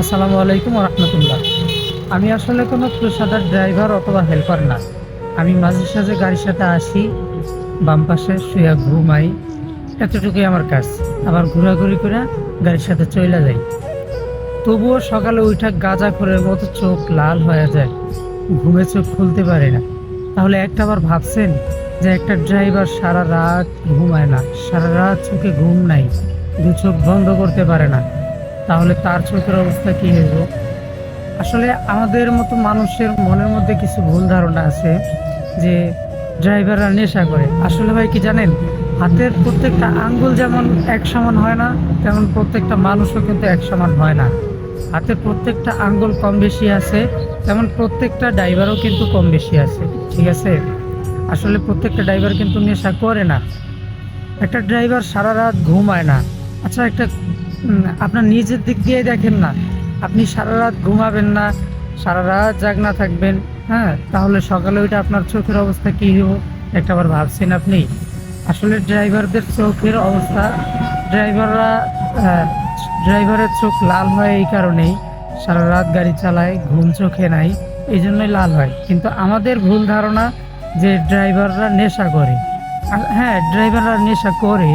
আসসালামু আলাইকুম রহমতুল্লাহ। আমি আসলে কোনো পেশাদার ড্রাইভার অথবা হেল্পার না। আমি মাঝে সাঝে গাড়ির সাথে আসি, বাম পাশে শুয়ে ঘুমাই, এতটুকুই আমার কাজ। আবার ঘোরাঘুরি করে গাড়ির সাথে চলে যাই। তবুও সকালে উঠা গাঁজাখোরের মতো চোখ লাল হয়ে যায়, ঘুমে চোখ খুলতে পারে না। তাহলে একটাবার ভাবছেন যে একটা ড্রাইভার সারা রাত ঘুমায় না, সারা রাত চোখে ঘুম নাই, দু চোখ বন্ধ করতে পারে না, তাহলে তার চোখের অবস্থা কি হইব? আসলে আমাদের মতো মানুষের মনের মধ্যে কিছু ভুল ধারণা আছে যে ড্রাইভাররা নেশা করে। আসলে ভাই কি জানেন, হাতের প্রত্যেকটা আঙ্গুল যেমন এক সমান হয় না, তেমন প্রত্যেকটা মানুষও কিন্তু এক সমান হয় না। হাতের প্রত্যেকটা আঙ্গুল কম বেশি আছে, তেমন প্রত্যেকটা ড্রাইভারও কিন্তু কম বেশি আছে, ঠিক আছে? আসলে প্রত্যেকটা ড্রাইভার কিন্তু নেশা করে না। একটা ড্রাইভার সারা রাত ঘুমায় না। আচ্ছা, একটা আপনার নিজের দিক দিয়ে দেখেন না, আপনি সারা রাত ঘুমাবেন না, সারা রাত জাগনা থাকবেন, হ্যাঁ, তাহলে সকালে ওইটা আপনার চোখের অবস্থা কী হবো একটাবার ভাবছেন আপনি? আসলে ড্রাইভারদের চোখের অবস্থা, ড্রাইভাররা আহ, ড্রাইভারের চোখ লাল হয় এই কারণেই, সারা রাত গাড়ি চালায়, ঘুম চোখে নাই, এই জন্যই লাল হয়। কিন্তু আমাদের ভুল ধারণা যে ড্রাইভাররা নেশা করে। আর হ্যাঁ, ড্রাইভাররা নেশা করে,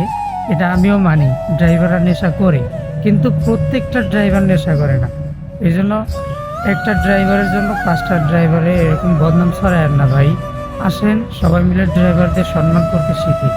এটা আমিও মানি, ড্রাইভাররা নেশা করে, কিন্তু প্রত্যেকটা ড্রাইভার নেশা করে না। এই জন্য একটা ড্রাইভারের জন্য পাঁচটা ড্রাইভারে এরকম বদনাম ছড়ায় না ভাই। আসেন সবাই মিলে ড্রাইভারদের সম্মান করতে শিখি।